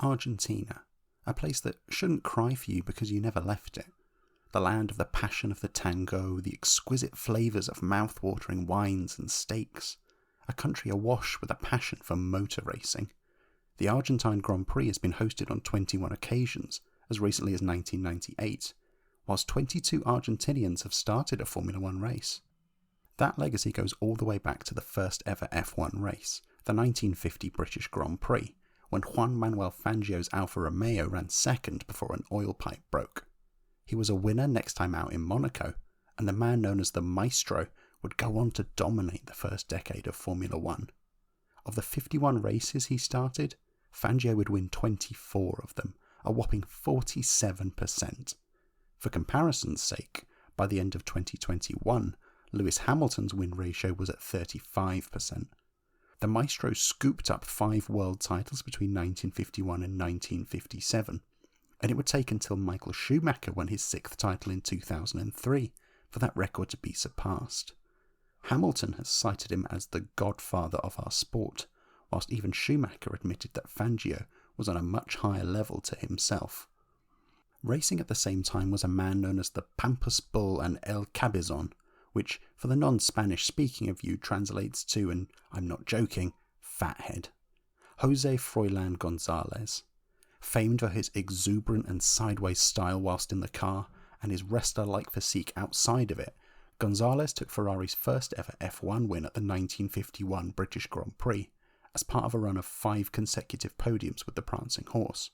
Argentina, a place that shouldn't cry for you because you never left it. The land of the passion of the tango, the exquisite flavours of mouth-watering wines and steaks. A country awash with a passion for motor racing. The Argentine Grand Prix has been hosted on 21 occasions, as recently as 1998, whilst 22 Argentinians have started a Formula One race. That legacy goes all the way back to the first ever F1 race, the 1950 British Grand Prix, when Juan Manuel Fangio's Alfa Romeo ran second before an oil pipe broke. He was a winner next time out in Monaco, and the man known as the Maestro would go on to dominate the first decade of Formula One. Of the 51 races he started, Fangio would win 24 of them, a whopping 47%. For comparison's sake, by the end of 2021, Lewis Hamilton's win ratio was at 35%. The Maestro scooped up 5 world titles between 1951 and 1957, and it would take until Michael Schumacher won his 6th title in 2003 for that record to be surpassed. Hamilton has cited him as the godfather of our sport, whilst even Schumacher admitted that Fangio was on a much higher level to himself. Racing at the same time was a man known as the Pampas Bull and El Cabezon, which, for the non-Spanish speaking of you, translates to, and I'm not joking, fathead. José Froilán González. Famed for his exuberant and sideways style whilst in the car, and his wrestler-like physique outside of it, González took Ferrari's first ever F1 win at the 1951 British Grand Prix, as part of a run of 5 consecutive podiums with the prancing horse.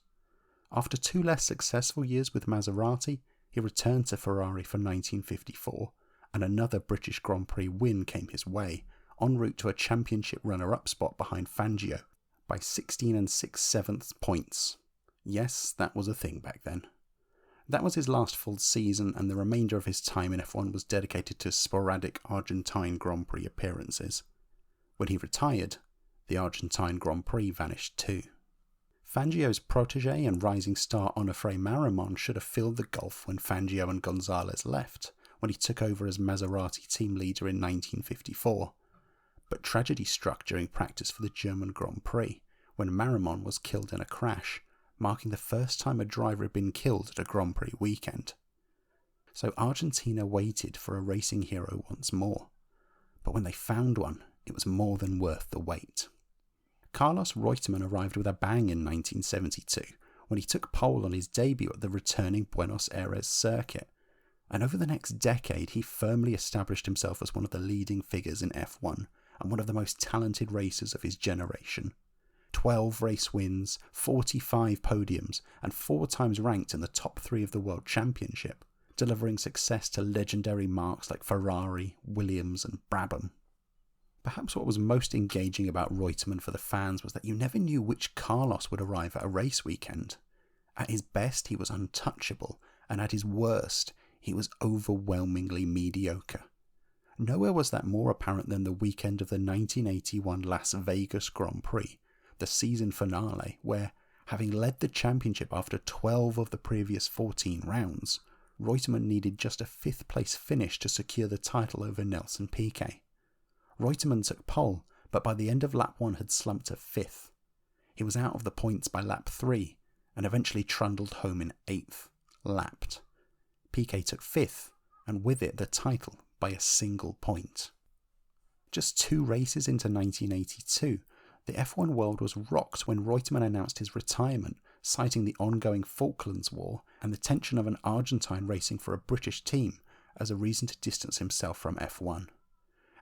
After 2 less successful years with Maserati, he returned to Ferrari for 1954, and another British Grand Prix win came his way, en route to a championship runner-up spot behind Fangio, by 16 6/7 points. Yes, that was a thing back then. That was his last full season, and the remainder of his time in F1 was dedicated to sporadic Argentine Grand Prix appearances. When he retired, the Argentine Grand Prix vanished too. Fangio's protege and rising star Onofre Marimon should have filled the gulf when Fangio and González left, when he took over as Maserati team leader in 1954. But tragedy struck during practice for the German Grand Prix, when Marimon was killed in a crash, marking the first time a driver had been killed at a Grand Prix weekend. So Argentina waited for a racing hero once more. But when they found one, it was more than worth the wait. Carlos Reutemann arrived with a bang in 1972, when he took pole on his debut at the returning Buenos Aires circuit, and over the next decade he firmly established himself as one of the leading figures in F1 and one of the most talented racers of his generation. 12 race wins, 45 podiums, and 4 times ranked in the top 3 of the World Championship, delivering success to legendary marques like Ferrari, Williams and Brabham. Perhaps what was most engaging about Reutemann for the fans was that you never knew which Carlos would arrive at a race weekend. At his best he was untouchable, and at his worst he was overwhelmingly mediocre. Nowhere was that more apparent than the weekend of the 1981 Las Vegas Grand Prix, the season finale, where, having led the championship after 12 of the previous 14 rounds, Reutemann needed just a 5th place finish to secure the title over Nelson Piquet. Reutemann took pole, but by the end of lap 1 had slumped to 5th. He was out of the points by lap 3, and eventually trundled home in 8th, lapped. Piquet took 5th, and with it the title by a single point. Just 2 races into 1982, the F1 world was rocked when Reutemann announced his retirement, citing the ongoing Falklands War and the tension of an Argentine racing for a British team as a reason to distance himself from F1.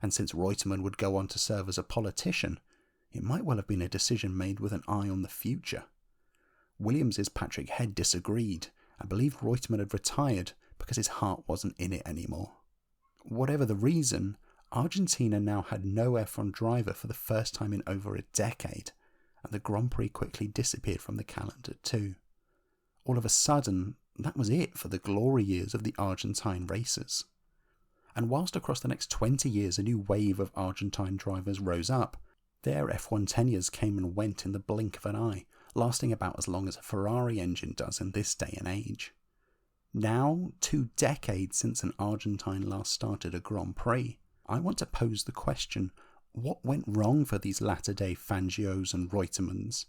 And since Reutemann would go on to serve as a politician, it might well have been a decision made with an eye on the future. Williams' Patrick Head disagreed and believed Reutemann had retired because his heart wasn't in it anymore. Whatever the reason, Argentina now had no F1 driver for the first time in over a decade, and the Grand Prix quickly disappeared from the calendar too. All of a sudden, that was it for the glory years of the Argentine racers. And whilst across the next 20 years a new wave of Argentine drivers rose up, their F1 tenures came and went in the blink of an eye, lasting about as long as a Ferrari engine does in this day and age. Now, 2 decades since an Argentine last started a Grand Prix, I want to pose the question, what went wrong for these latter-day Fangios and Reutemanns?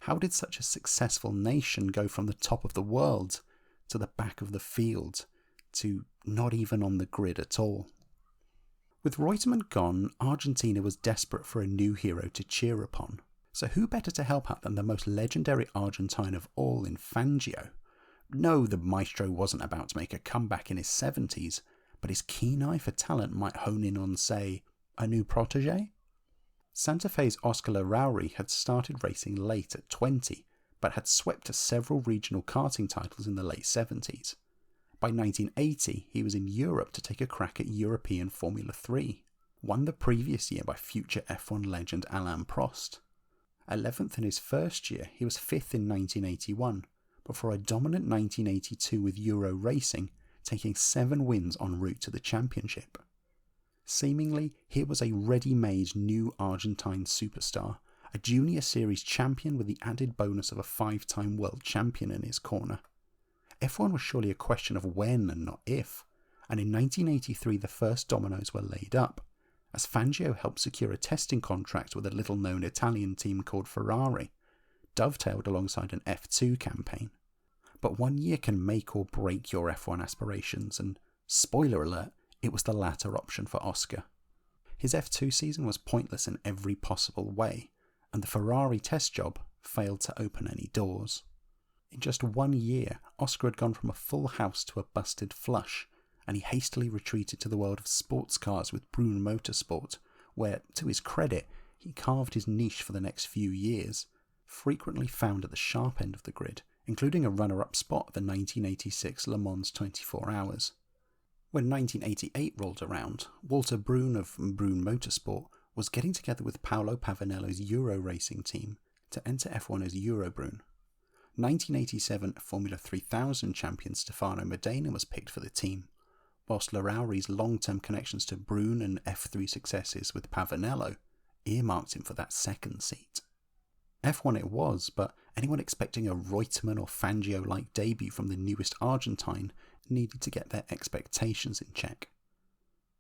How did such a successful nation go from the top of the world to the back of the field to not even on the grid at all? With Reutemann gone, Argentina was desperate for a new hero to cheer upon. So who better to help out than the most legendary Argentine of all in Fangio? No, the maestro wasn't about to make a comeback in his 70s, but his keen eye for talent might hone in on, say, a new protege? Santa Fe's Oscar Larrauri had started racing late at 20, but had swept to several regional karting titles in the late 70s. By 1980, he was in Europe to take a crack at European Formula 3, won the previous year by future F1 legend Alain Prost. 11th in his first year, he was 5th in 1981, before a dominant 1982 with Euro Racing, taking 7 wins en route to the championship. Seemingly, here was a ready-made new Argentine superstar, a junior series champion with the added bonus of a 5-time world champion in his corner. F1 was surely a question of when and not if, and in 1983 the first dominoes were laid up, as Fangio helped secure a testing contract with a little-known Italian team called Ferrari, dovetailed alongside an F2 campaign. But 1 year can make or break your F1 aspirations, and, spoiler alert, it was the latter option for Oscar. His F2 season was pointless in every possible way, and the Ferrari test job failed to open any doors. In just 1 year, Oscar had gone from a full house to a busted flush, and he hastily retreated to the world of sports cars with Brune Motorsport, where, to his credit, he carved his niche for the next few years, frequently found at the sharp end of the grid, including a runner-up spot at the 1986 Le Mans 24 Hours. When 1988 rolled around, Walter Brune of Brune Motorsport was getting together with Paolo Pavanello's Euro Racing team to enter F1 as Eurobrune. 1987 Formula 3000 champion Stefano Modena was picked for the team, whilst Larrauri's long-term connections to Brune and F3 successes with Pavanello earmarked him for that second seat. F1 it was, but anyone expecting a Reutemann or Fangio-like debut from the newest Argentine needed to get their expectations in check.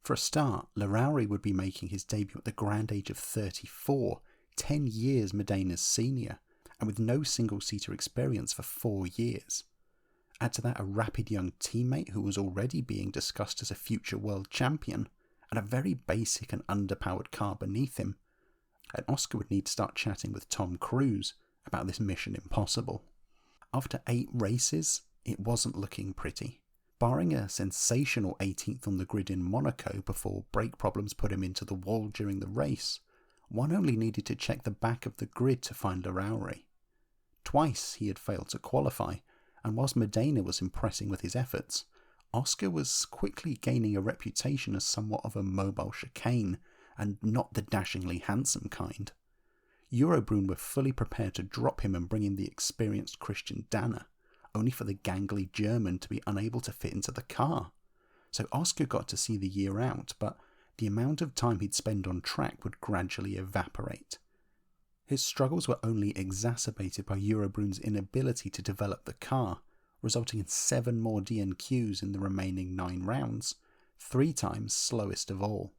For a start, Larrauri would be making his debut at the grand age of 34, 10 years Modena's senior, and with no single-seater experience for 4 years. Add to that a rapid young teammate who was already being discussed as a future world champion, and a very basic and underpowered car beneath him, and Oscar would need to start chatting with Tom Cruise about this mission impossible. After 8 races, it wasn't looking pretty. Barring a sensational 18th on the grid in Monaco before brake problems put him into the wall during the race, one only needed to check the back of the grid to find Larrauri. Twice he had failed to qualify, and whilst Modena was impressing with his efforts, Oscar was quickly gaining a reputation as somewhat of a mobile chicane, and not the dashingly handsome kind. Eurobrune were fully prepared to drop him and bring in the experienced Christian Danner, only for the gangly German to be unable to fit into the car. So Oscar got to see the year out, but the amount of time he'd spend on track would gradually evaporate. His struggles were only exacerbated by Eurobrune's inability to develop the car, resulting in 7 more DNQs in the remaining 9 rounds, 3 times slowest of all.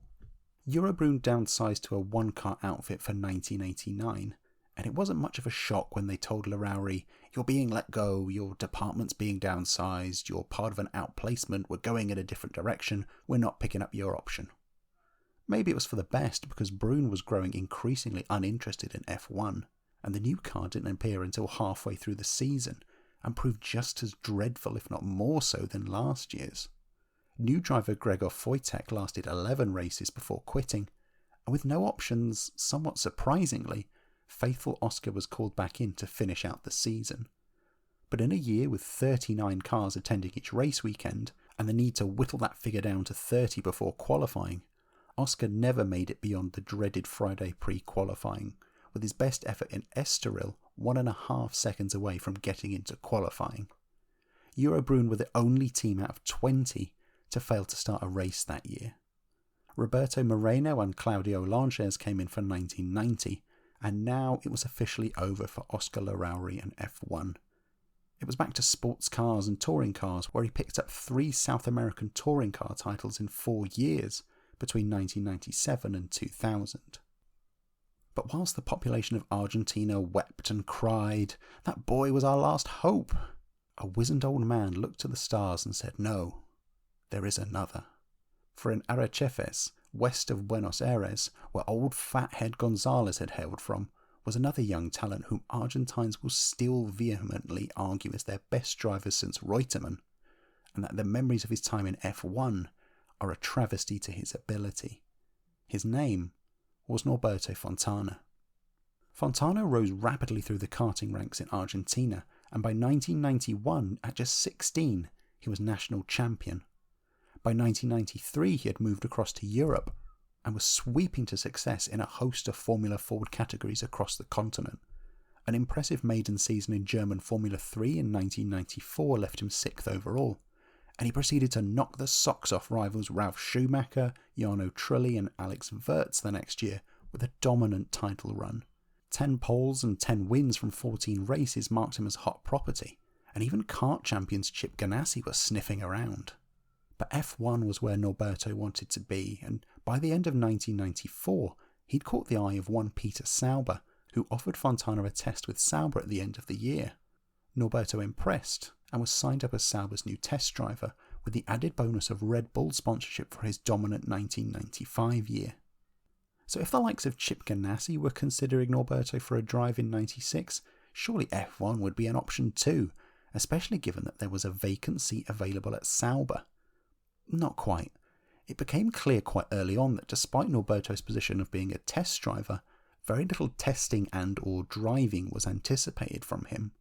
Eurobrune downsized to a 1-car outfit for 1989, and it wasn't much of a shock when they told Larrauri, "You're being let go, your department's being downsized, you're part of an outplacement, we're going in a different direction, we're not picking up your option." Maybe it was for the best, because Brune was growing increasingly uninterested in F1, and the new car didn't appear until halfway through the season, and proved just as dreadful if not more so than last year's. New driver Gregor Wojtek lasted 11 races before quitting, and with no options, somewhat surprisingly, faithful Oscar was called back in to finish out the season. But in a year with 39 cars attending each race weekend, and the need to whittle that figure down to 30 before qualifying, Oscar never made it beyond the dreaded Friday pre-qualifying, with his best effort in Estoril 1.5 seconds away from getting into qualifying. Eurobrune were the only team out of 20 to fail to start a race that year. Roberto Moreno and Claudio Langes came in for 1990, and now it was officially over for Oscar Larrauri and F1. It was back to sports cars and touring cars, where he picked up 3 South American touring car titles in 4 years, between 1997 and 2000. But whilst the population of Argentina wept and cried, "That boy was our last hope," a wizened old man looked to the stars and said, "No, there is another." For in Arrecifes, west of Buenos Aires, where old fathead González had hailed from, was another young talent whom Argentines will still vehemently argue is their best driver since Reutemann, and that the memories of his time in F1 are a travesty to his ability. His name was Norberto Fontana. Fontana rose rapidly through the karting ranks in Argentina, and by 1991, at just 16, he was national champion. By 1993, he had moved across to Europe and was sweeping to success in a host of Formula Ford categories across the continent. An impressive maiden season in German Formula 3 in 1994 left him 6th overall, and he proceeded to knock the socks off rivals Ralf Schumacher, Jarno Trulli and Alex Wurz the next year with a dominant title run. 10 poles and 10 wins from 14 races marked him as hot property, and even kart champions Chip Ganassi was sniffing around. But F1 was where Norberto wanted to be, and by the end of 1994, he'd caught the eye of one Peter Sauber, who offered Fontana a test with Sauber at the end of the year. Norberto impressed, and was signed up as Sauber's new test driver, with the added bonus of Red Bull sponsorship for his dominant 1995 year. So if the likes of Chip Ganassi were considering Norberto for a drive in 96, surely F1 would be an option too, especially given that there was a vacant seat available at Sauber. Not quite. It became clear quite early on that despite Norberto's position of being a test driver, very little testing and or driving was anticipated from him.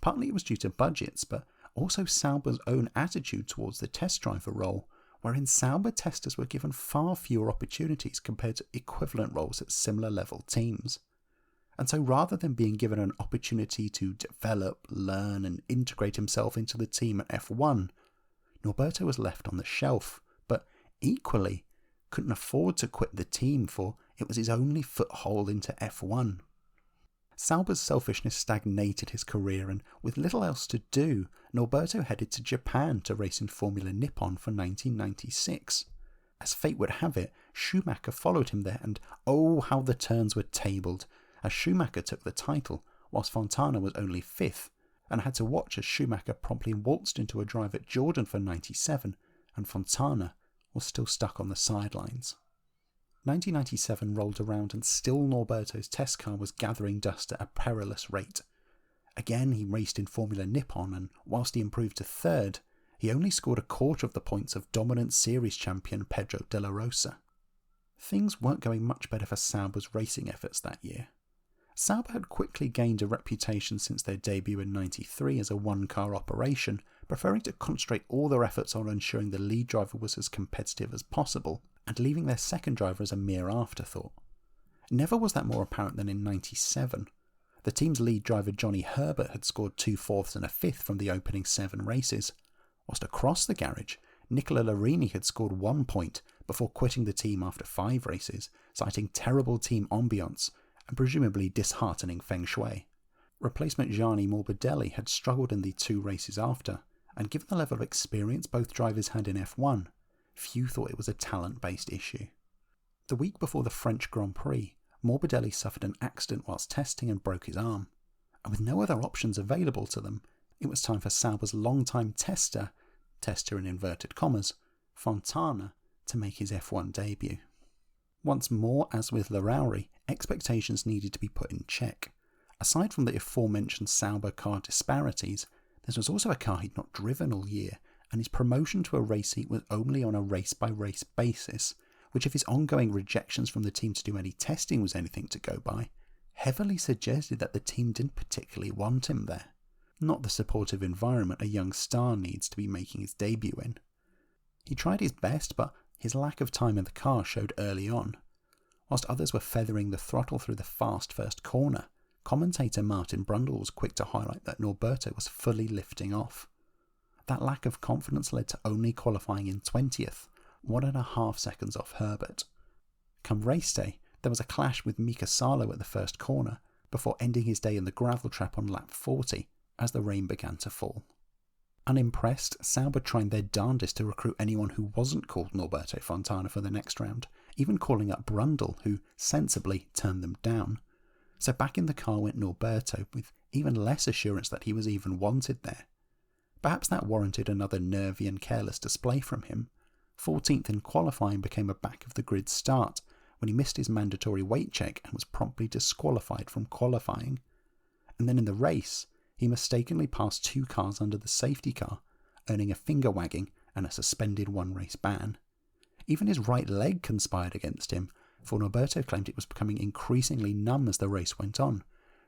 Partly it was due to budgets, but also Sauber's own attitude towards the test driver role, wherein Sauber testers were given far fewer opportunities compared to equivalent roles at similar level teams. And so rather than being given an opportunity to develop, learn and integrate himself into the team at F1, Norberto was left on the shelf, but equally couldn't afford to quit the team, for it was his only foothold into F1. Sauber's selfishness stagnated his career, and with little else to do, Norberto headed to Japan to race in Formula Nippon for 1996. As fate would have it, Schumacher followed him there, and oh how the turns were tabled, as Schumacher took the title, whilst Fontana was only 5th, and had to watch as Schumacher promptly waltzed into a drive at Jordan for 97, and Fontana was still stuck on the sidelines. 1997 rolled around and still Norberto's test car was gathering dust at a perilous rate. Again he raced in Formula Nippon, and whilst he improved to 3rd, he only scored a quarter of the points of dominant series champion Pedro de la Rosa. Things weren't going much better for Sauber's racing efforts that year. Sauber had quickly gained a reputation since their debut in 93 as a one-car operation, preferring to concentrate all their efforts on ensuring the lead driver was as competitive as possible, and leaving their second driver as a mere afterthought. Never was that more apparent than in 97. The team's lead driver Johnny Herbert had scored 2 fourths and a 5th from the opening 7 races, whilst across the garage, Nicola Larini had scored 1 point before quitting the team after 5 races, citing terrible team ambiance and presumably disheartening feng shui. Replacement Gianni Morbidelli had struggled in the 2 races after, and given the level of experience both drivers had in F1, few thought it was a talent-based issue. The week before the French Grand Prix, Morbidelli suffered an accident whilst testing and broke his arm, and with no other options available to them, it was time for Sauber's longtime tester in inverted commas, Fontana, to make his F1 debut. Once more, as with Larrauri, expectations needed to be put in check. Aside from the aforementioned Sauber car disparities, this was also a car he'd not driven all year, and his promotion to a race seat was only on a race-by-race basis, which if his ongoing rejections from the team to do any testing was anything to go by, heavily suggested that the team didn't particularly want him there. Not the supportive environment a young star needs to be making his debut in. He tried his best, but his lack of time in the car showed early on. Whilst others were feathering the throttle through the fast first corner, commentator Martin Brundle was quick to highlight that Norberto was fully lifting off. That lack of confidence led to only qualifying in 20th, 1.5 seconds off Herbert. Come race day, there was a clash with Mika Salo at the first corner, before ending his day in the gravel trap on lap 40, as the rain began to fall. Unimpressed, Sauber tried their darndest to recruit anyone who wasn't called Norberto Fontana for the next round, even calling up Brundle, who sensibly turned them down. So back in the car went Norberto, with even less assurance that he was even wanted there. Perhaps that warranted another nervy and careless display from him. 14th in qualifying became a back-of-the-grid start when he missed his mandatory weight check and was promptly disqualified from qualifying. And then in the race, he mistakenly passed 2 cars under the safety car, earning a finger wagging and a suspended 1-race ban. Even his right leg conspired against him, for Norberto claimed it was becoming increasingly numb as the race went on,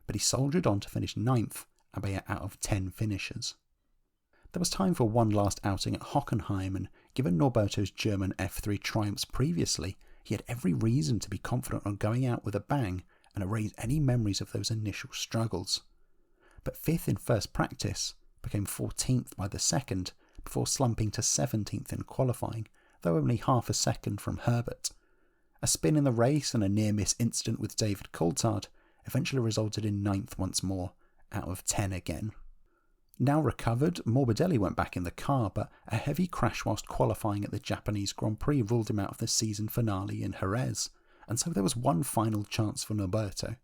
but he soldiered on to finish 9th, albeit out of 10 finishers. There was time for one last outing at Hockenheim, and given Norberto's German F3 triumphs previously, he had every reason to be confident on going out with a bang and erase any memories of those initial struggles. But 5th in first practice, became 14th by the second, before slumping to 17th in qualifying, though only half a second from Herbert. A spin in the race and a near-miss incident with David Coulthard eventually resulted in 9th once more, out of 10 again. Now recovered, Morbidelli went back in the car, but a heavy crash whilst qualifying at the Japanese Grand Prix ruled him out of the season finale in Jerez, and so there was one final chance for Norberto.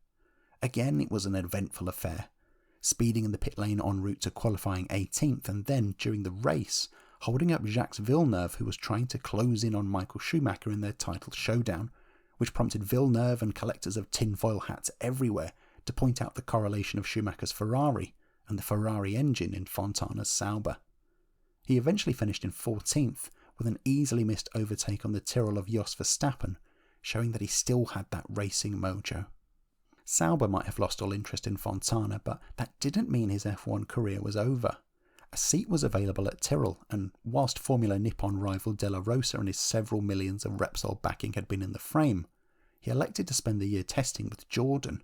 Again, it was an eventful affair, speeding in the pit lane en route to qualifying 18th, and then, during the race, holding up Jacques Villeneuve, who was trying to close in on Michael Schumacher in their title showdown, which prompted Villeneuve and collectors of tinfoil hats everywhere to point out the correlation of Schumacher's Ferrari and the Ferrari engine in Fontana's Sauber. He eventually finished in 14th, with an easily missed overtake on the Tyrrell of Jos Verstappen, showing that he still had that racing mojo. Sauber might have lost all interest in Fontana, but that didn't mean his F1 career was over. A seat was available at Tyrrell, and whilst Formula Nippon rival De La Rosa and his several millions of Repsol backing had been in the frame, he elected to spend the year testing with Jordan.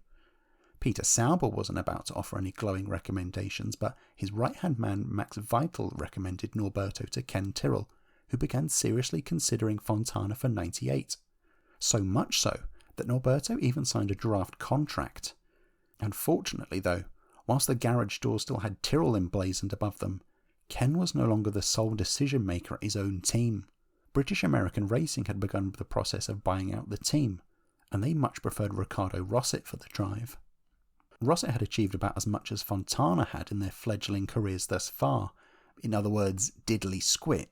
Peter Sauber wasn't about to offer any glowing recommendations, but his right-hand man Max Vital recommended Norberto to Ken Tyrrell, who began seriously considering Fontana for 98. So much so that Norberto even signed a draft contract. Unfortunately though, whilst the garage doors still had Tyrrell emblazoned above them, Ken was no longer the sole decision-maker at his own team. British American Racing had begun the process of buying out the team, and they much preferred Ricardo Rosset for the drive. Rosset had achieved about as much as Fontana had in their fledgling careers thus far, in other words, diddly squit,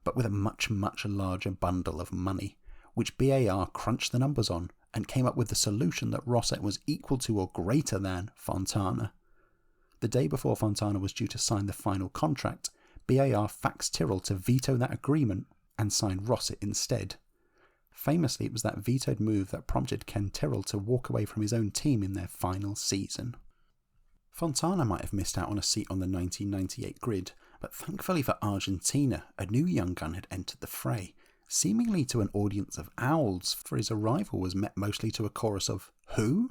but with a much, much larger bundle of money, which BAR crunched the numbers on and came up with the solution that Rosset was equal to or greater than Fontana. The day before Fontana was due to sign the final contract, BAR faxed Tyrrell to veto that agreement and signed Rosset instead. Famously, it was that vetoed move that prompted Ken Tyrrell to walk away from his own team in their final season. Fontana might have missed out on a seat on the 1998 grid, but thankfully for Argentina, a new young gun had entered the fray, seemingly to an audience of owls, for his arrival was met mostly to a chorus of "Who?"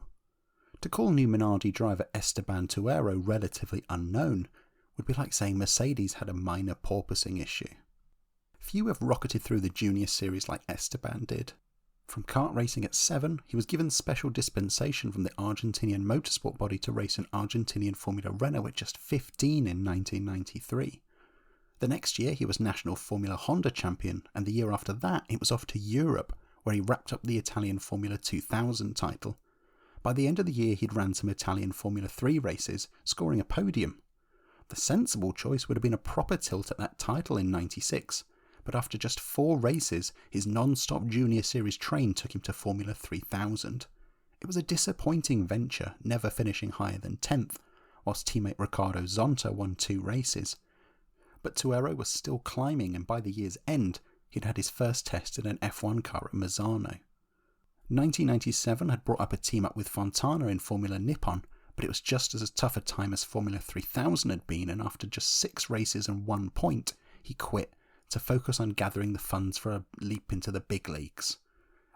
To call new Minardi driver Esteban Tuero relatively unknown would be like saying Mercedes had a minor porpoising issue. Few have rocketed through the junior series like Esteban did. From kart racing at 7, he was given special dispensation from the Argentinian motorsport body to race in Argentinian Formula Renault at just 15 in 1993. The next year he was national Formula Honda champion, and the year after that it was off to Europe, where he wrapped up the Italian Formula 2000 title. By the end of the year he'd ran some Italian Formula 3 races, scoring a podium. The sensible choice would have been a proper tilt at that title in 96, but after just 4 races, his non-stop junior series train took him to Formula 3000. It was a disappointing venture, never finishing higher than 10th, whilst teammate Ricardo Zonta won 2 races. But Tuero was still climbing, and by the year's end, he'd had his first test in an F1 car at Misano. 1997 had brought up a team-up with Fontana in Formula Nippon, but it was just as tough a time as Formula 3000 had been, and after just 6 races and 1 point, he quit to focus on gathering the funds for a leap into the big leagues.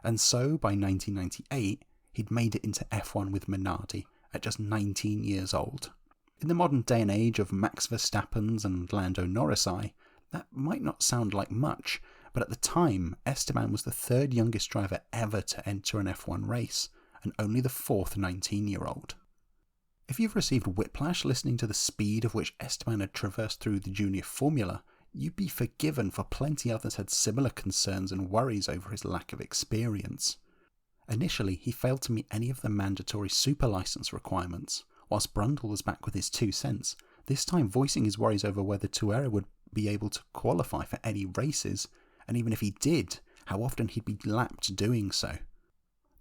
And so, by 1998, he'd made it into F1 with Minardi at just 19 years old. In the modern day and age of Max Verstappens and Lando Norrisi, that might not sound like much, but at the time, Esteban was the 3rd youngest driver ever to enter an F1 race, and only the 4th 19-year-old. If you've received whiplash listening to the speed of which Esteban had traversed through the junior formula, you'd be forgiven, for plenty others had similar concerns and worries over his lack of experience. Initially, he failed to meet any of the mandatory super license requirements, whilst Brundle was back with his 2 cents, this time voicing his worries over whether Tuero would be able to qualify for any races, and even if he did, how often he'd be lapped doing so.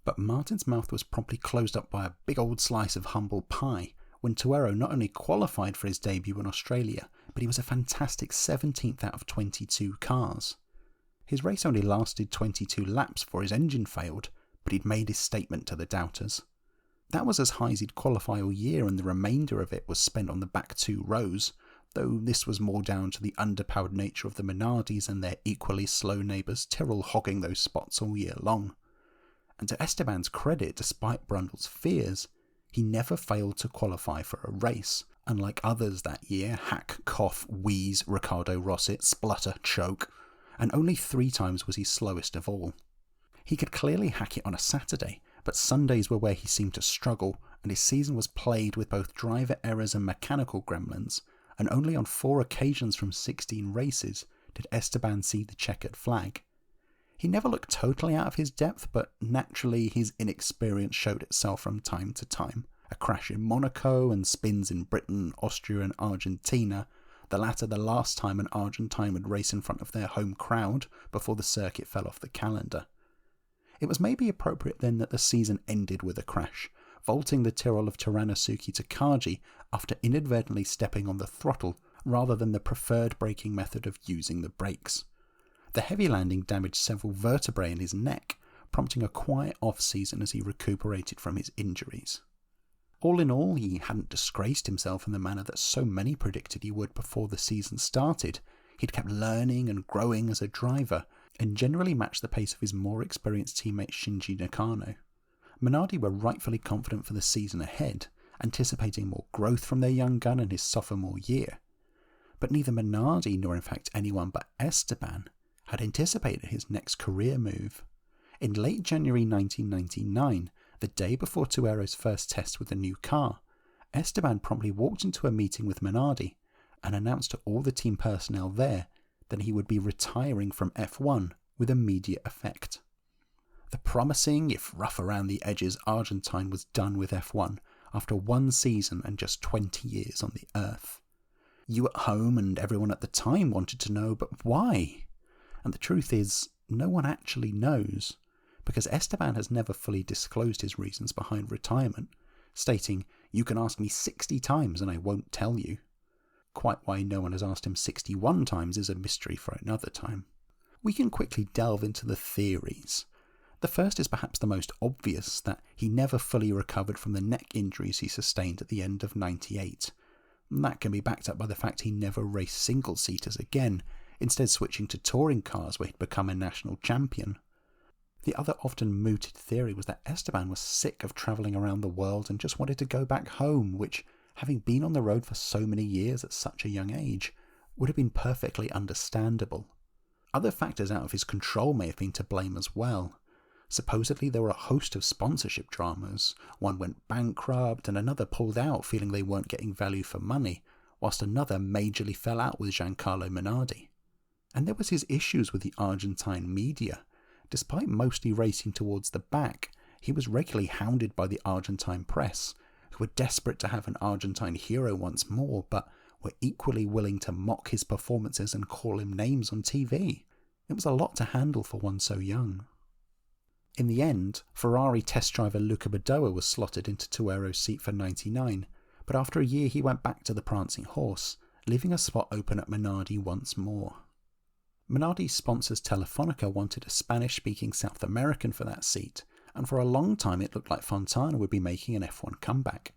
But Martin's mouth was promptly closed up by a big old slice of humble pie when Tuero not only qualified for his debut in Australia, but he was a fantastic 17th out of 22 cars. His race only lasted 22 laps before his engine failed, but he'd made his statement to the doubters. That was as high as he'd qualify all year, and the remainder of it was spent on the back 2 rows, though this was more down to the underpowered nature of the Minardis and their equally slow neighbours Tyrrell hogging those spots all year long. And to Esteban's credit, despite Brundle's fears, he never failed to qualify for a race, unlike others that year: hack, cough, wheeze, Ricardo Rosset, splutter, choke, and only 3 times was he slowest of all. He could clearly hack it on a Saturday, but Sundays were where he seemed to struggle, and his season was plagued with both driver errors and mechanical gremlins, and only on 4 occasions from 16 races did Esteban see the checkered flag. He never looked totally out of his depth, but naturally his inexperience showed itself from time to time. A crash in Monaco and spins in Britain, Austria and Argentina, the latter the last time an Argentine would race in front of their home crowd before the circuit fell off the calendar. It was maybe appropriate then that the season ended with a crash, vaulting the Tyrrell of Taranasuke to Kaji after inadvertently stepping on the throttle rather than the preferred braking method of using the brakes. The heavy landing damaged several vertebrae in his neck, prompting a quiet off-season as he recuperated from his injuries. All in all, he hadn't disgraced himself in the manner that so many predicted he would before the season started. He'd kept learning and growing as a driver, and generally matched the pace of his more experienced teammate Shinji Nakano. Minardi were rightfully confident for the season ahead, anticipating more growth from their young gun in his sophomore year. But neither Minardi, nor in fact anyone but Esteban, had anticipated his next career move. In late January 1999, the day before Tuero's first test with the new car, Esteban promptly walked into a meeting with Minardi and announced to all the team personnel there that he would be retiring from F1 with immediate effect. The promising, if rough around the edges, Argentine was done with F1 after 1 season and just 20 years on the earth. You at home and everyone at the time wanted to know, but why? And the truth is, no one actually knows, because Esteban has never fully disclosed his reasons behind retirement, stating, "You can ask me 60 times and I won't tell you." Quite why no one has asked him 61 times is a mystery for another time. We can quickly delve into the theories. The first is perhaps the most obvious, that he never fully recovered from the neck injuries he sustained at the end of '98. That can be backed up by the fact he never raced single-seaters again, instead switching to touring cars where he'd become a national champion. The other often mooted theory was that Esteban was sick of travelling around the world and just wanted to go back home, which, having been on the road for so many years at such a young age, would have been perfectly understandable. Other factors out of his control may have been to blame as well. Supposedly there were a host of sponsorship dramas. One went bankrupt and another pulled out feeling they weren't getting value for money, whilst another majorly fell out with Giancarlo Minardi. And there was his issues with the Argentine media. Despite mostly racing towards the back, he was regularly hounded by the Argentine press, who were desperate to have an Argentine hero once more, but were equally willing to mock his performances and call him names on TV. It was a lot to handle for one so young. In the end, Ferrari test driver Luca Badoa was slotted into Tuero's seat for '99, but after a year he went back to the Prancing Horse, leaving a spot open at Minardi once more. Minardi's sponsors Telefonica wanted a Spanish-speaking South American for that seat, and for a long time it looked like Fontana would be making an F1 comeback,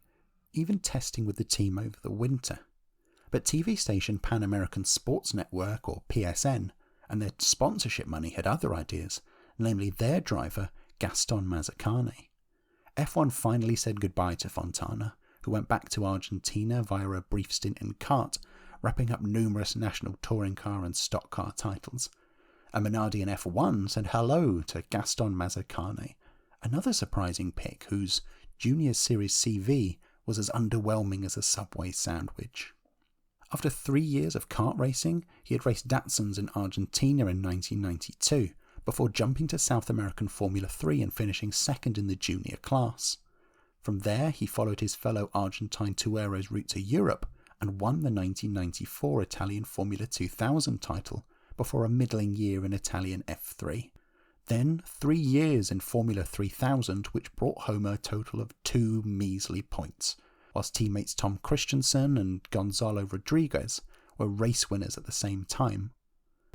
even testing with the team over the winter. But TV station Pan American Sports Network, or PSN, and their sponsorship money had other ideas, namely their driver, Gaston Mazzacane. F1 finally said goodbye to Fontana, who went back to Argentina via a brief stint in kart, wrapping up numerous national touring car and stock car titles. And Minardi and F1 said hello to Gaston Mazzacane, another surprising pick whose Junior Series CV was as underwhelming as a Subway sandwich. After 3 years of kart racing, he had raced Datsuns in Argentina in 1992, before jumping to South American Formula 3 and finishing second in the junior class. From there, he followed his fellow Argentine Tuero's route to Europe and won the 1994 Italian Formula 2000 title, before a middling year in Italian F3. Then 3 years in Formula 3000, which brought home a total of 2 measly points, whilst teammates Tom Christensen and Gonzalo Rodriguez were race winners at the same time.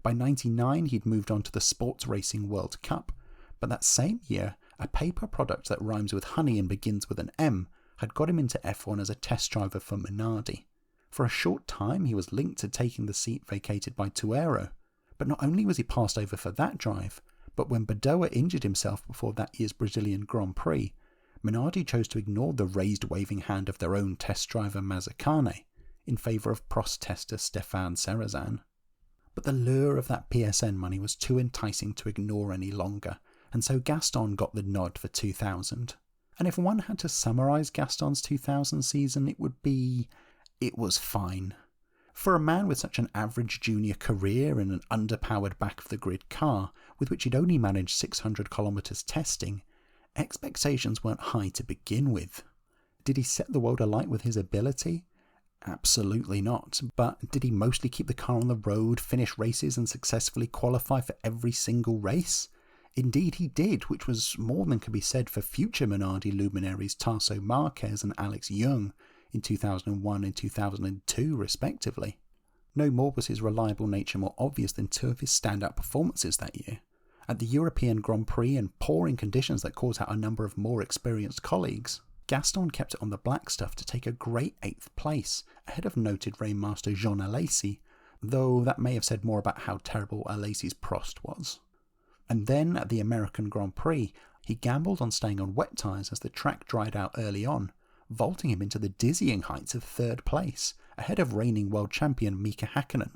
By 99, he'd moved on to the Sports Racing World Cup, but that same year, a paper product that rhymes with honey and begins with an M had got him into F1 as a test driver for Minardi. For a short time, he was linked to taking the seat vacated by Tuero, but not only was he passed over for that drive, but when Badoa injured himself before that year's Brazilian Grand Prix, Minardi chose to ignore the raised waving hand of their own test driver Mazzacane in favour of Prost tester Stefan Serrazan. But the lure of that PSN money was too enticing to ignore any longer, and so Gaston got the nod for 2000. And if one had to summarise Gaston's 2000 season, it would be, it was fine. For a man with such an average junior career in an underpowered back-of-the-grid car, with which he'd only managed 600 kilometres testing, expectations weren't high to begin with. Did he set the world alight with his ability? Absolutely not. But did he mostly keep the car on the road, finish races and successfully qualify for every single race? Indeed he did, which was more than could be said for future Minardi luminaries Tarso Marquez and Alex Young in 2001 and 2002 respectively. No more was his reliable nature more obvious than 2 of his standout performances that year. At the European Grand Prix in pouring conditions that caught out a number of more experienced colleagues, Gaston kept it on the black stuff to take a great 8th place, ahead of noted Raymaster Jean Alesi, though that may have said more about how terrible Alesi's Prost was. And then at the American Grand Prix, he gambled on staying on wet tyres as the track dried out early on, vaulting him into the dizzying heights of 3rd place, ahead of reigning world champion Mika Häkkinen.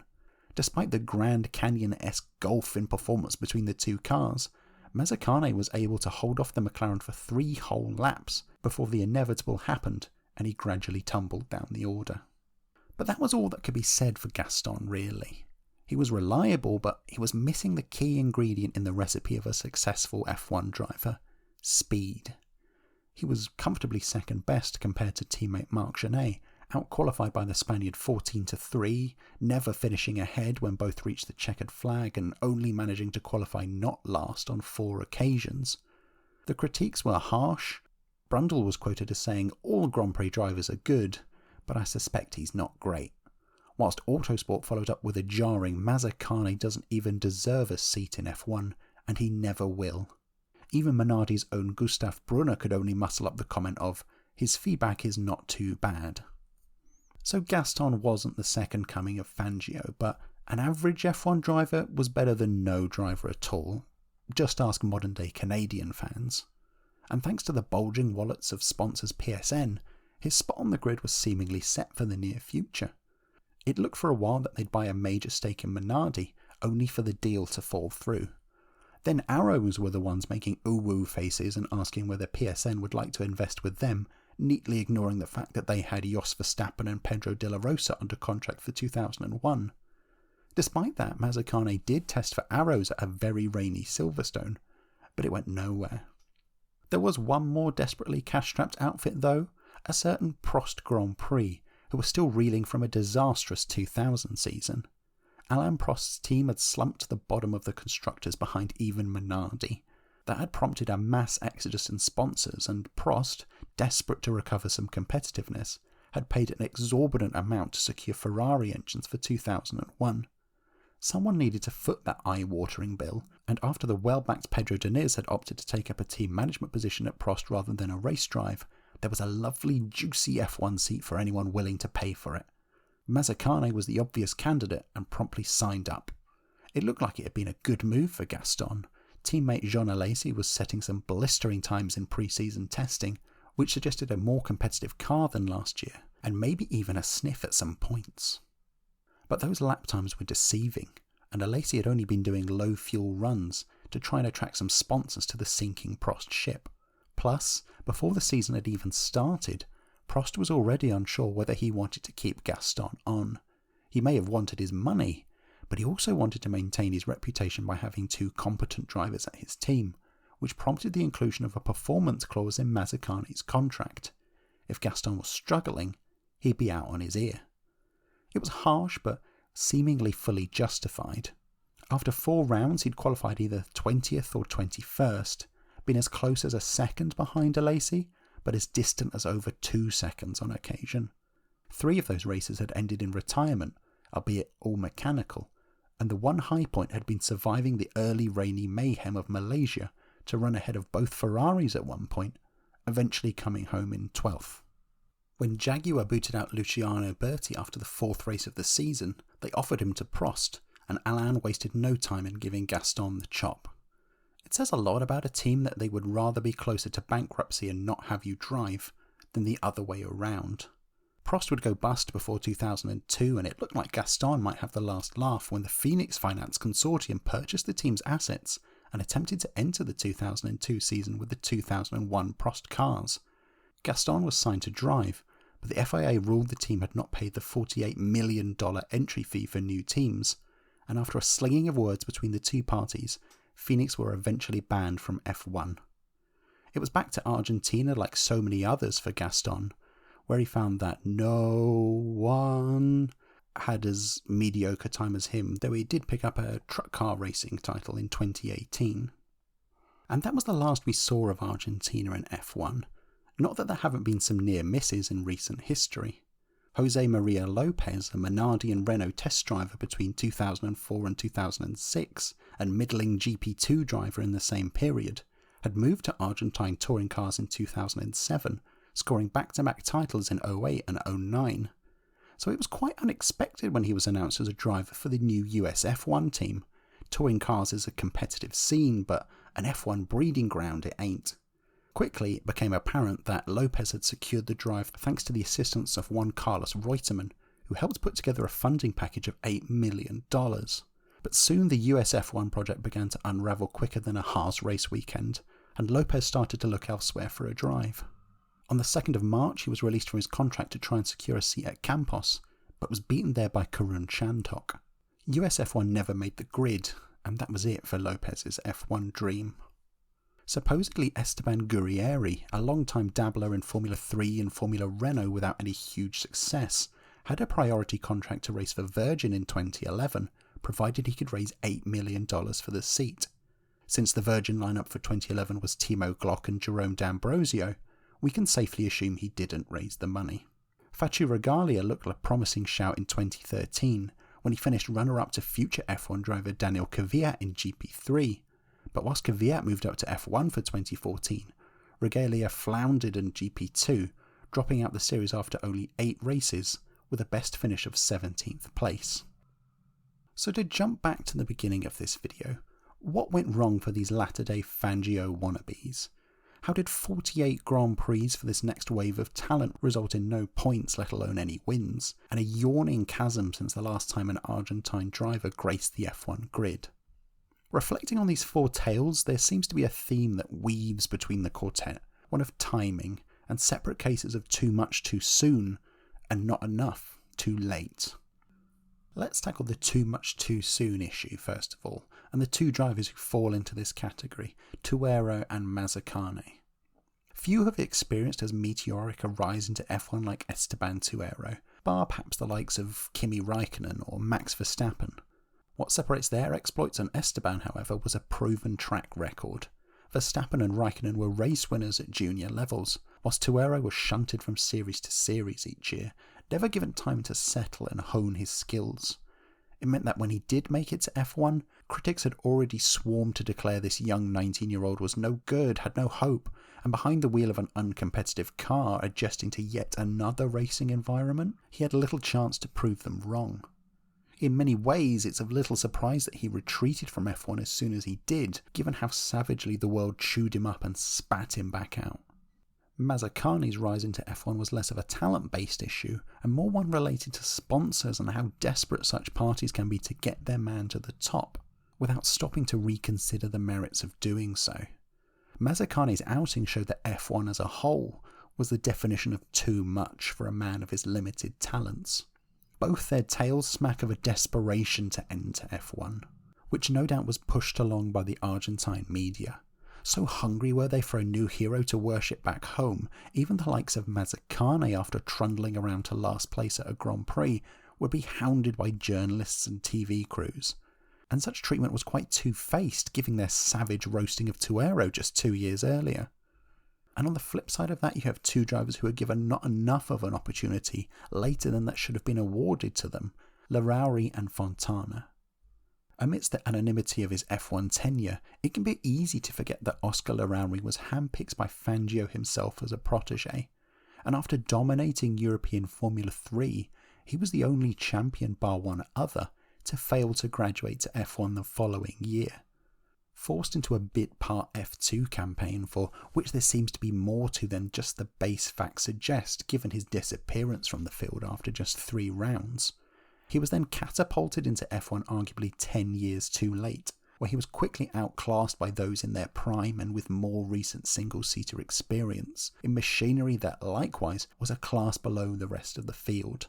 Despite the Grand Canyon-esque gulf in performance between the two cars, Mazzacane was able to hold off the McLaren for 3 whole laps before the inevitable happened and he gradually tumbled down the order. But that was all that could be said for Gaston, really. He was reliable, but he was missing the key ingredient in the recipe of a successful F1 driver: speed. He was comfortably second best compared to teammate Marc Genet, out-qualified by the Spaniard 14-3, never finishing ahead when both reached the checkered flag and only managing to qualify not last on 4 occasions. The critiques were harsh. Brundle was quoted as saying, "All Grand Prix drivers are good, but I suspect he's not great." Whilst Autosport followed up with a jarring, "Mazzacane doesn't even deserve a seat in F1, and he never will." Even Minardi's own Gustav Brunner could only muscle up the comment of, "His feedback is not too bad." So Gaston wasn't the second coming of Fangio, but an average F1 driver was better than no driver at all. Just ask modern-day Canadian fans. And thanks to the bulging wallets of sponsors PSN, his spot on the grid was seemingly set for the near future. It looked for a while that they'd buy a major stake in Minardi, only for the deal to fall through. Then Arrows were the ones making ooh-woo faces and asking whether PSN would like to invest with them, neatly ignoring the fact that they had Jos Verstappen and Pedro de la Rosa under contract for 2001. Despite that, Mazzacane did test for Arrows at a very rainy Silverstone, but it went nowhere. There was one more desperately cash-strapped outfit though, a certain Prost Grand Prix, who was still reeling from a disastrous 2000 season. Alain Prost's team had slumped to the bottom of the constructors behind even Minardi. That had prompted a mass exodus in sponsors, and Prost, desperate to recover some competitiveness, had paid an exorbitant amount to secure Ferrari engines for 2001. Someone needed to foot that eye-watering bill, and after the well-backed Pedro Diniz had opted to take up a team management position at Prost rather than a race drive, there was a lovely, juicy F1 seat for anyone willing to pay for it. Mazzacane was the obvious candidate and promptly signed up. It looked like it had been a good move for Gaston. Teammate Jean Alesi was setting some blistering times in pre-season testing, which suggested a more competitive car than last year, and maybe even a sniff at some points. But those lap times were deceiving, and Alesi had only been doing low-fuel runs to try and attract some sponsors to the sinking Prost ship. Plus, before the season had even started, Prost was already unsure whether he wanted to keep Gaston on. He may have wanted his money, but he also wanted to maintain his reputation by having two competent drivers at his team, which prompted the inclusion of a performance clause in Mazzacane's contract. If Gaston was struggling, he'd be out on his ear. It was harsh, but seemingly fully justified. After 4 rounds, he'd qualified either 20th or 21st, been as close as a second behind Analyse, but as distant as over 2 seconds on occasion. 3 of those races had ended in retirement, albeit all mechanical, and the one high point had been surviving the early rainy mayhem of Malaysia to run ahead of both Ferraris at one point, eventually coming home in 12th. When Jaguar booted out Luciano Berti after the 4th race of the season, they offered him to Prost, and Alain wasted no time in giving Gaston the chop. It says a lot about a team that they would rather be closer to bankruptcy and not have you drive than the other way around. Prost would go bust before 2002, and it looked like Gaston might have the last laugh when the Phoenix Finance Consortium purchased the team's assets and attempted to enter the 2002 season with the 2001 Prost cars. Gaston was signed to drive, but the FIA ruled the team had not paid the $48 million entry fee for new teams, and after a slinging of words between the two parties, Phoenix were eventually banned from F1. It was back to Argentina like so many others for Gaston, where he found that no one had as mediocre time as him, though he did pick up a truck car racing title in 2018. And that was the last we saw of Argentina in F1. Not that there haven't been some near misses in recent history. José María López, a Minardi and Renault test driver between 2004 and 2006, and middling GP2 driver in the same period, had moved to Argentine touring cars in 2007, scoring back-to-back titles in 08 and 09. So it was quite unexpected when he was announced as a driver for the new US F1 team. Touring cars is a competitive scene, but an F1 breeding ground it ain't. Quickly, it became apparent that López had secured the drive thanks to the assistance of one Carlos Reutemann, who helped put together a funding package of $8 million. But soon the US F1 project began to unravel quicker than a Haas race weekend, and López started to look elsewhere for a drive. On the 2nd of March, he was released from his contract to try and secure a seat at Campos, but was beaten there by Karun Chandhok. US F1 never made the grid, and that was it for López's F1 dream. Supposedly Esteban Gurrieri, a long-time dabbler in Formula 3 and Formula Renault without any huge success, had a priority contract to race for Virgin in 2011, provided he could raise $8 million for the seat. Since the Virgin lineup for 2011 was Timo Glock and Jerome D'Ambrosio, we can safely assume he didn't raise the money. Faccio Regalia looked like a promising shout in 2013, when he finished runner-up to future F1 driver Daniel Kvyat in GP3, but whilst Kvyat moved up to F1 for 2014, Regalia floundered in GP2, dropping out the series after only 8 races, with a best finish of 17th place. So to jump back to the beginning of this video, what went wrong for these latter-day Fangio wannabes? How did 48 Grand Prix for this next wave of talent result in no points, let alone any wins, and a yawning chasm since the last time an Argentine driver graced the F1 grid? Reflecting on these 4 tales, there seems to be a theme that weaves between the quartet, one of timing, and separate cases of too much too soon, and not enough too late. Let's tackle the too much too soon issue first of all, and the 2 drivers who fall into this category, Tuero and Mazzacane. Few have experienced as meteoric a rise into F1 like Esteban Tuero, bar perhaps the likes of Kimi Räikkönen or Max Verstappen. What separates their exploits and Esteban, however, was a proven track record. Verstappen and Räikkönen were race winners at junior levels, whilst Tuero was shunted from series to series each year, never given time to settle and hone his skills. It meant that when he did make it to F1, critics had already swarmed to declare this young 19-year-old was no good, had no hope, and behind the wheel of an uncompetitive car adjusting to yet another racing environment, he had little chance to prove them wrong. In many ways, it's of little surprise that he retreated from F1 as soon as he did, given how savagely the world chewed him up and spat him back out. Mazzacane's rise into F1 was less of a talent-based issue, and more one related to sponsors and how desperate such parties can be to get their man to the top, without stopping to reconsider the merits of doing so. Mazzacane's outing showed that F1 as a whole was the definition of too much for a man of his limited talents. Both their tales smack of a desperation to enter F1, which no doubt was pushed along by the Argentine media. So hungry were they for a new hero to worship back home, even the likes of Mazzacane, after trundling around to last place at a Grand Prix, would be hounded by journalists and TV crews. And such treatment was quite two-faced, given their savage roasting of Tuero just 2 years earlier. And on the flip side of that, you have two drivers who were given not enough of an opportunity later than that should have been awarded to them, Larrauri and Fontana. Amidst the anonymity of his F1 tenure, it can be easy to forget that Oscar Larrauri was handpicked by Fangio himself as a protégé, and after dominating European Formula 3, he was the only champion bar one other to fail to graduate to F1 the following year. Forced into a bit part F2 campaign, for which there seems to be more to than just the base facts suggest given his disappearance from the field after just 3 rounds, he was then catapulted into F1 arguably 10 years too late, where he was quickly outclassed by those in their prime and with more recent single-seater experience, in machinery that likewise was a class below the rest of the field.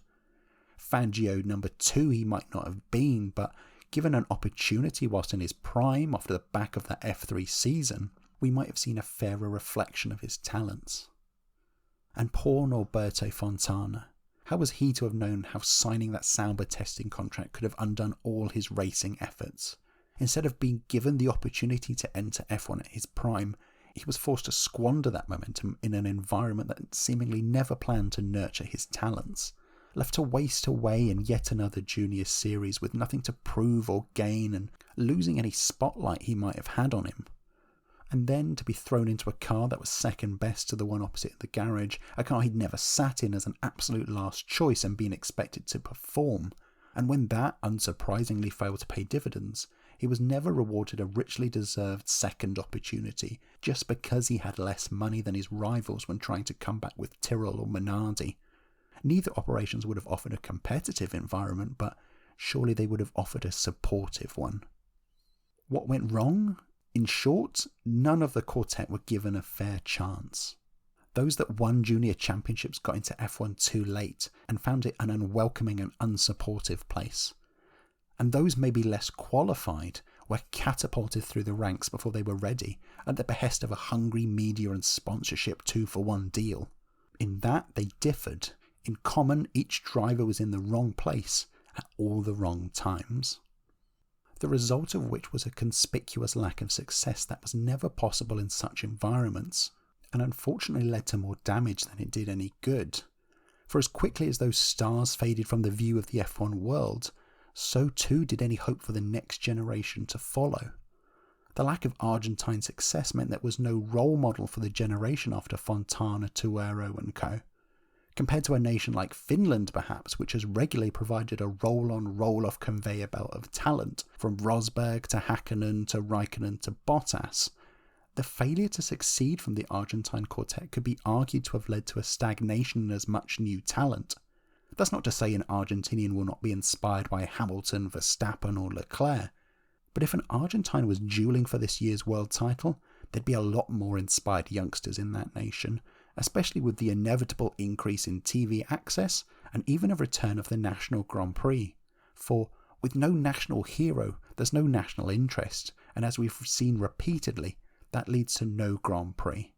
Fangio number 2 he might not have been, but given an opportunity whilst in his prime off the back of that F3 season, we might have seen a fairer reflection of his talents. And poor Norberto Fontana. How was he to have known how signing that Sauber testing contract could have undone all his racing efforts? Instead of being given the opportunity to enter F1 at his prime, he was forced to squander that momentum in an environment that seemingly never planned to nurture his talents. Left to waste away in yet another junior series with nothing to prove or gain, and losing any spotlight he might have had on him. And then to be thrown into a car that was second best to the one opposite the garage, a car he'd never sat in as an absolute last choice and been expected to perform. And when that unsurprisingly failed to pay dividends, he was never rewarded a richly deserved second opportunity just because he had less money than his rivals when trying to come back with Tyrrell or Minardi. Neither operations would have offered a competitive environment, but surely they would have offered a supportive one. What went wrong? In short, none of the quartet were given a fair chance. Those that won junior championships got into F1 too late and found it an unwelcoming and unsupportive place. And those maybe less qualified were catapulted through the ranks before they were ready, at the behest of a hungry media and sponsorship 2-for-1 deal. In that they differed. In common, each driver was in the wrong place at all the wrong times. The result of which was a conspicuous lack of success that was never possible in such environments, and unfortunately led to more damage than it did any good. For as quickly as those stars faded from the view of the F1 world, so too did any hope for the next generation to follow. The lack of Argentine success meant there was no role model for the generation after Fontana, Tuero and co. Compared to a nation like Finland perhaps, which has regularly provided a roll-on, roll-off conveyor belt of talent, from Rosberg to Häkkinen to Räikkönen to Bottas, the failure to succeed from the Argentine quartet could be argued to have led to a stagnation in as much new talent. That's not to say an Argentinian will not be inspired by Hamilton, Verstappen or Leclerc, but if an Argentine was duelling for this year's world title, there'd be a lot more inspired youngsters in that nation, especially with the inevitable increase in TV access and even a return of the national Grand Prix. For, with no national hero, there's no national interest, and as we've seen repeatedly, that leads to no Grand Prix.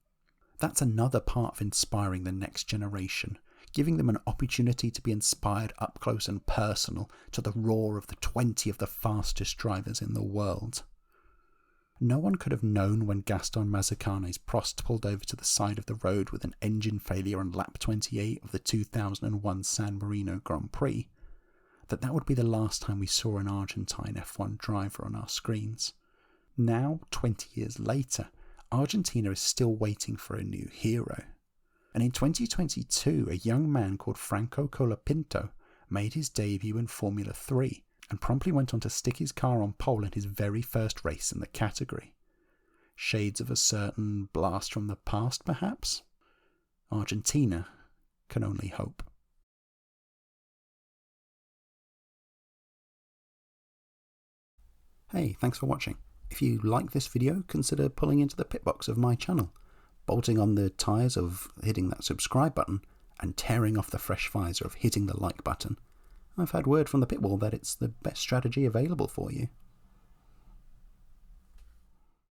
That's another part of inspiring the next generation, giving them an opportunity to be inspired up close and personal to the roar of the 20 of the fastest drivers in the world. No one could have known when Gaston Mazzacane's Prost pulled over to the side of the road with an engine failure on lap 28 of the 2001 San Marino Grand Prix, that would be the last time we saw an Argentine F1 driver on our screens. Now, 20 years later, Argentina is still waiting for a new hero. And in 2022, a young man called Franco Colapinto made his debut in Formula 3, and promptly went on to stick his car on pole in his very first race in the category. Shades of a certain blast from the past, perhaps? Argentina can only hope. Hey, thanks for watching. If you like this video, consider pulling into the pitbox of my channel, bolting on the tyres of hitting that subscribe button, and tearing off the fresh visor of hitting the like button. I've had word from the pit wall that it's the best strategy available for you.